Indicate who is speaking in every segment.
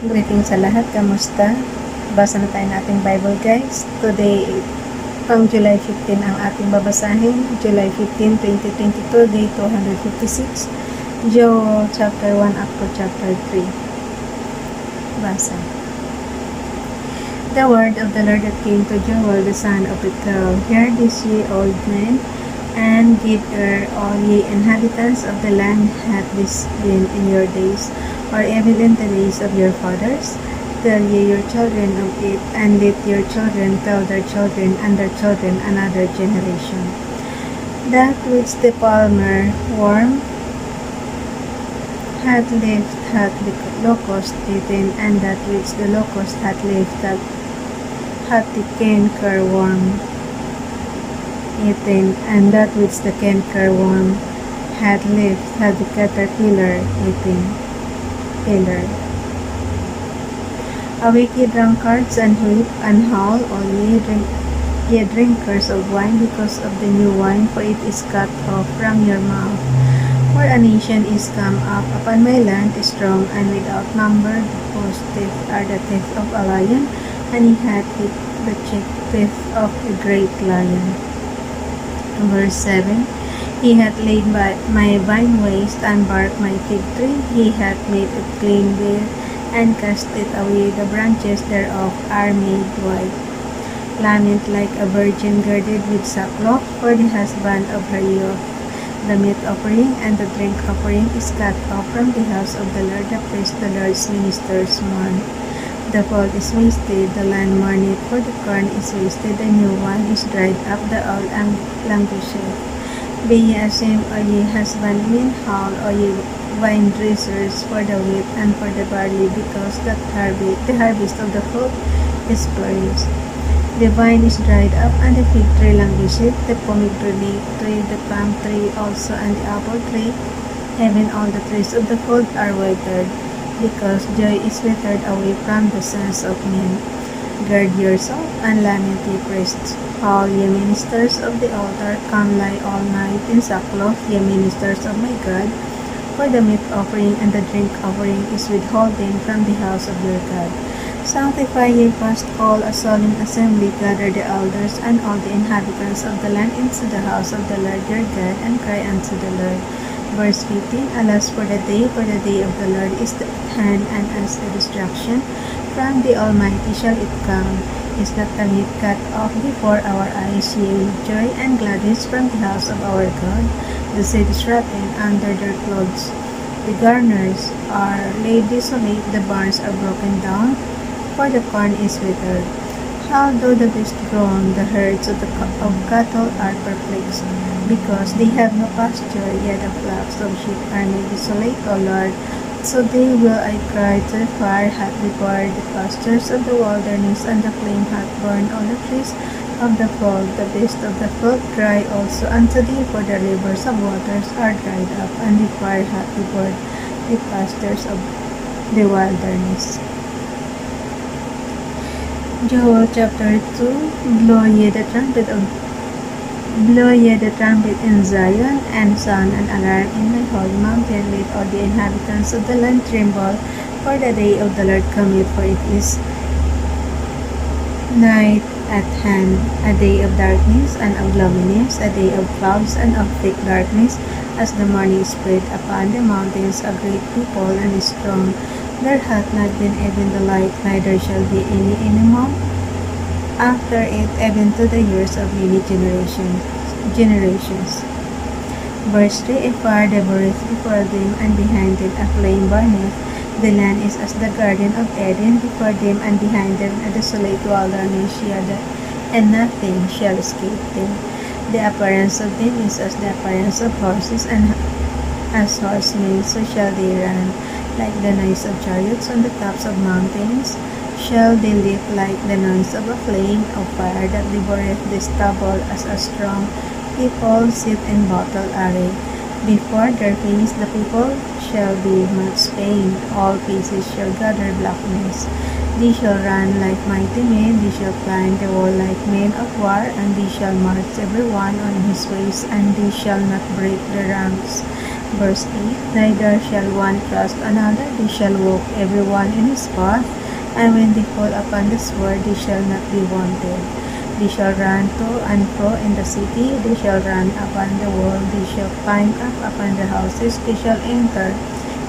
Speaker 1: Greetings sa lahat, kamusta? Basa na tayo ng ating Bible guys. Today, pang July 15 ang ating babasahin. July 15, 2022, Day 256. Joel chapter 1 up to chapter 3. Basa. The word of the Lord that came to Joel the son of Pethuel. Hear this, ye old men, and give ear, all ye inhabitants of the land. Hath this been in your days, or even in the days of your fathers? Tell ye your children of it, and let your children tell their children and their children another generation. That which the palmer worm hath left hath the locust eaten, and that which the locust hath left hath the cankerworm eaten, and that which the cankerworm had left had the caterpillar eaten. Awake ye drunkards, and weep, and howl, all ye drinkers of wine, because of the new wine, for it is cut off from your mouth. For a nation is come up upon my land, strong and without number, whose teeth are the teeth of a lion, and he hath hit the teeth of a great lion. Verse 7. He hath laid my vine waste, and barked my fig tree. He hath made it clean bare, and cast it away. The branches thereof are made white. Lament like a virgin girded with sackcloth, for the husband of her youth. The meat offering and the drink offering is cut off from the house of the Lord. The priest, the Lord's ministers, mourn. The fold is wasted, the land mourneth, for the corn is wasted, the new wine is dried up, the old languisheth. Be ye ashamed, O ye husbandmen, howl, O ye vine dressers, for the wheat and for the barley, because the harvest of the fruit is perished. The vine is dried up, and the fig tree languisheth, the pomegranate tree, the palm tree also, and the apple tree, even all the trees of the field are withered, because joy is withered away from the sons of men. Gird yourself, and lament, ye priests. All ye ministers of the altar, come lie all night in sackcloth, ye ministers of my God, for the meat offering and the drink offering is withholden from the house of your God. Sanctify ye fast, call a solemn assembly, gather the elders and all the inhabitants of the land into the house of the Lord your God, and cry unto the Lord. Verse 15. Alas for the day of the Lord is at hand, and as the destruction from the Almighty shall it come. Is not the meat cut off before our eyes, yea, with joy and gladness from the house of our God? The seed is rotten under their clothes. The garners are laid desolate, the barns are broken down, for the corn is withered. How do the beasts groan, the herds of cattle are perplexed, because they have no pasture, yet the flocks of sheep are made desolate, O Lord. So they will I cry to the fire hath devoured the pastures of the wilderness, and the flame hath burned all the trees of the fold. The beasts of the field cry also unto thee, for the rivers of waters are dried up, and the fire hath devoured the pastures of the wilderness. Joel chapter 2. Blow ye the trumpet in Zion, and sound an alarm in my holy mountain. Let all the inhabitants of the land tremble, for the day of the Lord cometh, for it is night at hand, a day of darkness and of gloominess, a day of clouds and of thick darkness, as the morning spread upon the mountains. A great people and strong, there hath not been even the light, neither shall be any anymore after it, even to the years of many generations. Verse 3. A fire devoureth before them, and behind them a flame burneth. The land is as the garden of Eden, before them and behind them a desolate wilderness, and nothing shall escape them. The appearance of them is as the appearance of horses, and as horsemen so shall they run. Like the noise of chariots on the tops of mountains shall they leap, like the noise of a flame of fire that devoureth the stubble, as a strong people sit in battle array. Before their face the people shall be much pained, all faces shall gather blackness. They shall run like mighty men, they shall climb the wall like men of war, and they shall march every one on his ways, and they shall not break the ranks. Verse 8, neither shall one trust another, they shall walk every one in his path, and when they fall upon the sword, they shall not be wanted. They shall run to and fro in the city, they shall run upon the wall, they shall climb up upon the houses, they shall enter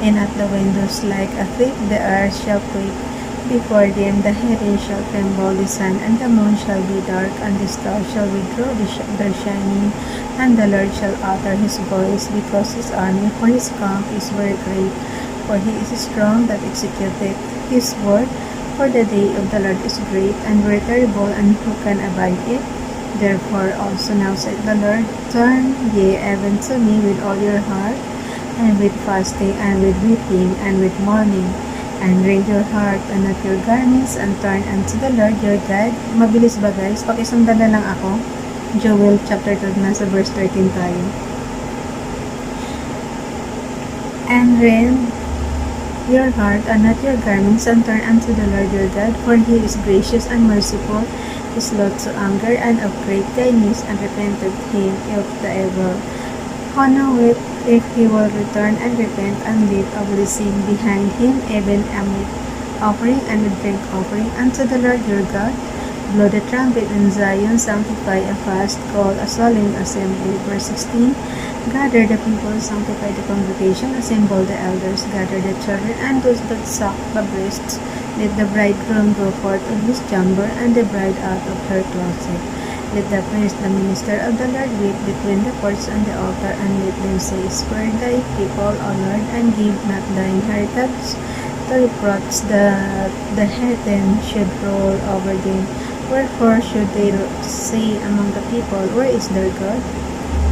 Speaker 1: in at the windows like a thief, the earth shall quake before them, the heaven shall tremble, the sun and the moon shall be dark, and the stars shall withdraw their shining, and the Lord shall utter his voice because his army, for his camp is very great, for he is strong that executeth his word. For the day of the Lord is great and very terrible, and who can abide it? Therefore also now said the Lord, turn ye even to me with all your heart, and with fasting, and with weeping, and with mourning, and rend your heart and not your garments, and turn unto the Lord your God. Mabilis ba guys? Pakisundan na lang ako. Joel chapter 12, nasa verse 13 tayo. And rend your heart and not your garments, and turn unto the Lord your God, for he is gracious and merciful, is slow to anger, and of great kindness, and repented him of the evil. Who knoweth if he will return and repent, and leave a blessing behind him, even a meat offering and a drink offering unto the Lord your God? Blow the trumpet in Zion, sanctify a fast, call a solemn assembly. Verse 16, gather the people, sanctify the congregation, assemble the elders, gather the children, and those that suck the breasts. Let the bridegroom go forth of his chamber, and the bride out of her closet. Let the priest, the minister of the Lord, weep between the porch and the altar, and let them say, spare thy people, O Lord, and give not thy inheritance to reproach that the heathen should rule over them. Wherefore should they say among the people, where is their God?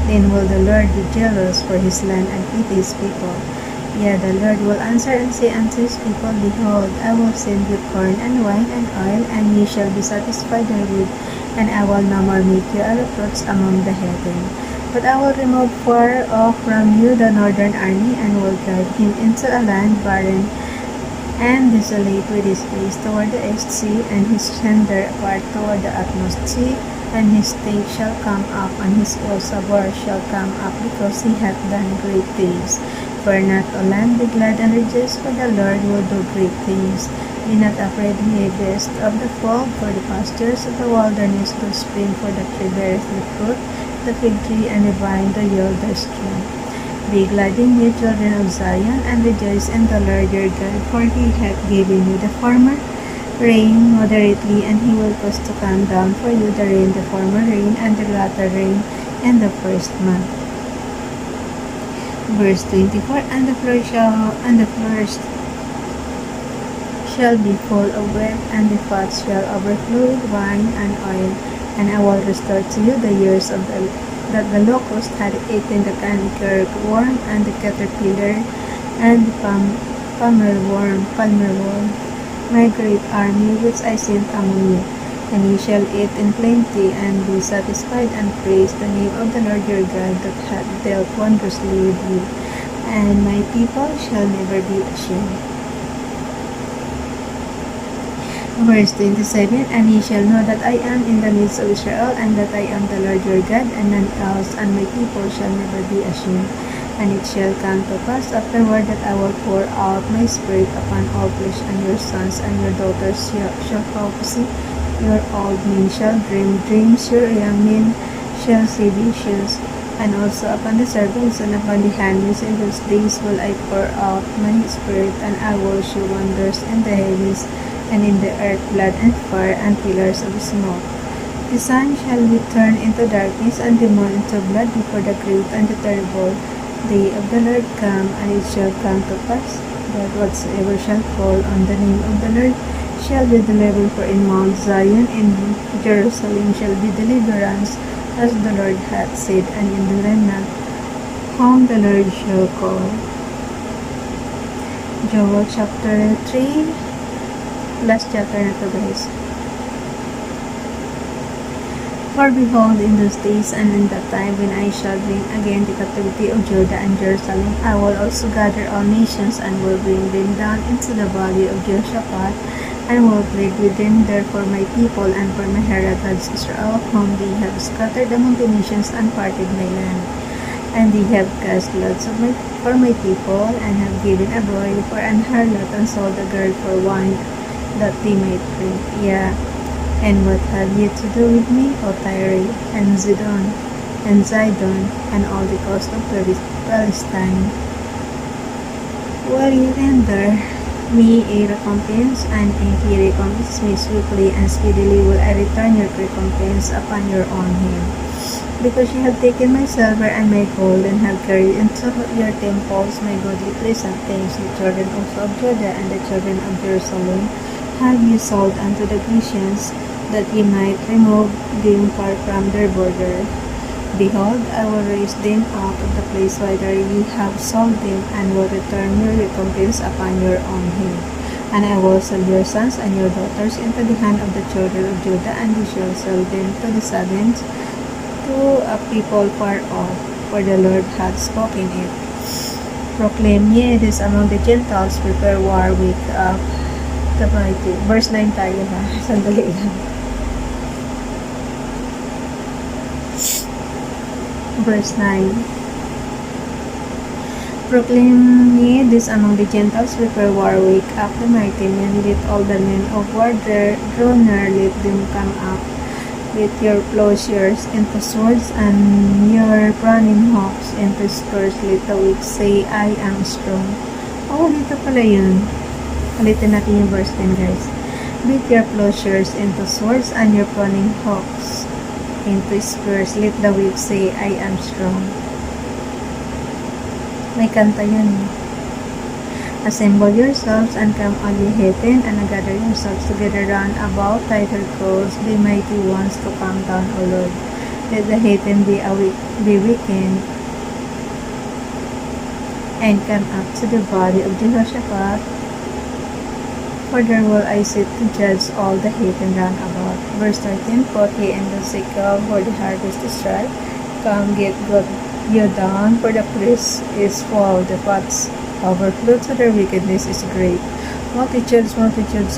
Speaker 1: Then will the Lord be jealous for his land and pity his people. Yea, the Lord will answer and say unto his people, behold, I will send you corn and wine and oil, and ye shall be satisfied therewith, and I will no more make you a reproach among the heathen. But I will remove far off from you the northern army, and will drive him into a land barren and desolate, with his face toward the east sea, and his hinder part toward the utmost sea, and his stake shall come up, and his walls of war shall come up, because he hath done great things. Fear not, O land, be glad and rejoice, for the Lord will do great things. Be not afraid, ye beasts of the fold, for the pastures of the wilderness do spring, for the tree beareth the fruit, the fig tree and the vine do yield their strength. Be glad in ye, children of Zion, and rejoice in the Lord your God, for he hath given you the former rain moderately, and he will cause to come down for you the rain, the former rain, and the latter rain, in the first month. Verse 24, and the floor shall be full of wet, and the pots shall overflow with wine and oil, and I will restore to you the years of that the locust had eaten, the canker worm, and the caterpillar, and the palmer worm, my great army which I sent among you. And ye shall eat in plenty, and be satisfied, and praise the name of the Lord your God, that hath dealt wondrously with you. And my people shall never be ashamed. Verse 27, and ye shall know that I am in the midst of Israel, and that I am the Lord your God, and none else, and my people shall never be ashamed. And it shall come to pass afterward that I will pour out my spirit upon all flesh, and your sons and your daughters shall prophesy, your old men shall dream dreams, your young men shall see visions, and also upon the servants and upon the handmaids in those days will I pour out my spirit, and I will show wonders in the heavens and in the earth, blood and fire and pillars of smoke. The sun shall be turned into darkness, and the moon into blood, before the great and the terrible day of the Lord come. And it shall come to pass that whatsoever shall call on the name of the Lord shall be delivered, for in Mount Zion in Jerusalem shall be deliverance, as the Lord hath said, and in the remnant whom the Lord shall call. Joel chapter 3, last chapter na to guys. For behold, in those days and in that time, when I shall bring again the captivity of Judah and Jerusalem, I will also gather all nations, and will bring them down into the valley of Jehoshaphat, and will plead with them there for my people, and for my heritage Israel, whom they have scattered among the nations, and parted my land. And they have cast lots for my people, and have given a boy for an harlot, and sold a girl for wine, that they might drink. Yeah. And what have you to do with me, O Tyre, and Zidon, and all the coast of Palestine? Will you render me a recompense? And if you recompense me swiftly and speedily, will I return your recompense upon your own hand. Because you have taken my silver and my gold, and have carried into your temples my godly pleasant things, the children also of Judah and the children of Jerusalem have you sold unto the Grecians, that ye might remove them far from their border. Behold, I will raise them out of the place whither ye have sold them, and will return your recompense upon your own head. And I will sell your sons and your daughters into the hand of the children of Judah, and ye shall sell them to the servants, to a people far off, for the Lord hath spoken it. Proclaim ye this among the Gentiles, prepare war, wake up the mighty. Verse 9 tayo ha, sandali lang. Verse 9. Proclaim ye this among the Gentiles, prepare war, wake up the mighty men, let all the men of war draw near, let them come up. With your plowshares into swords, and your pruning hooks into spears, let the weak say, I am strong. Oh, dito pala yun. Ulitin natin yung verse 10, guys. With your plowshares into swords, and your pruning hooks into spears, let the weak say, I am strong. May kanta yun. Assemble yourselves, and come all ye heathen, and gather yourselves together round about thy coast, the mighty ones to come down, O Lord. Let the heathen be weakened, and come up to the body of Jehoshaphat, for there will I sit to judge all the heathen round about. Verse 13, Put ye in the sickle, for the harvest is ripe. Come, get you down, for the press is full, the pots overflow, so their wickedness is great. Multitudes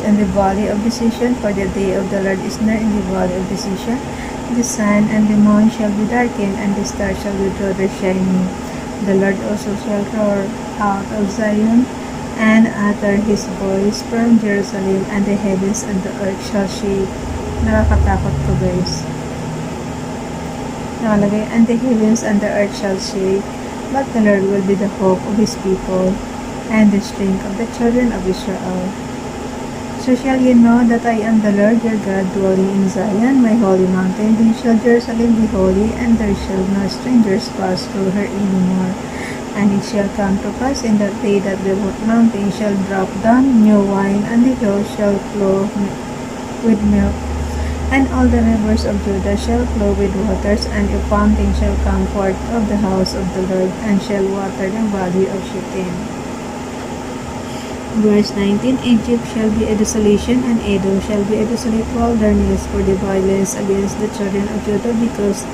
Speaker 1: in the valley of decision, for the day of the Lord is near in the valley of decision. The sun and the moon shall be darkened, and the stars shall withdraw their shining. The Lord also shall roar out of Zion, and utter his voice from Jerusalem, and the heavens and the earth shall shake. Nakakatakot to, guys. Nakalagay, and the heavens and the earth shall shake, but the Lord will be the hope of his people, and the strength of the children of Israel. So shall ye know that I am the Lord your God, dwelling in Zion, my holy mountain. Then shall Jerusalem be holy, and there shall no strangers pass through her anymore. And it shall come to pass in that day that the mountain shall drop down new wine, and the hills shall flow with milk, and all the rivers of Judah shall flow with waters, and a fountain shall come forth of the house of the Lord, and shall water the valley of Shittim. Verse 19, Egypt shall be a desolation, and Edom shall be a desolate wilderness for the violence against the children of Judah, because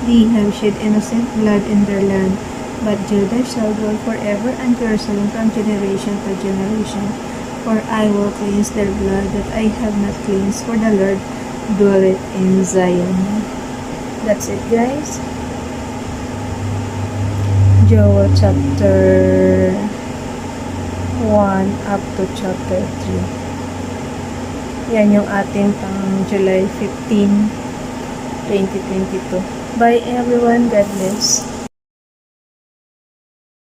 Speaker 1: they have shed innocent blood in their land. But Judah shall dwell forever, and Jerusalem from generation to generation. For I will cleanse their blood that I have not cleansed, for the Lord dwelleth in Zion. That's it, guys. Joel chapter 1 up to chapter 3. Yan yung ating pang July 15, 2022. Bye everyone. God bless.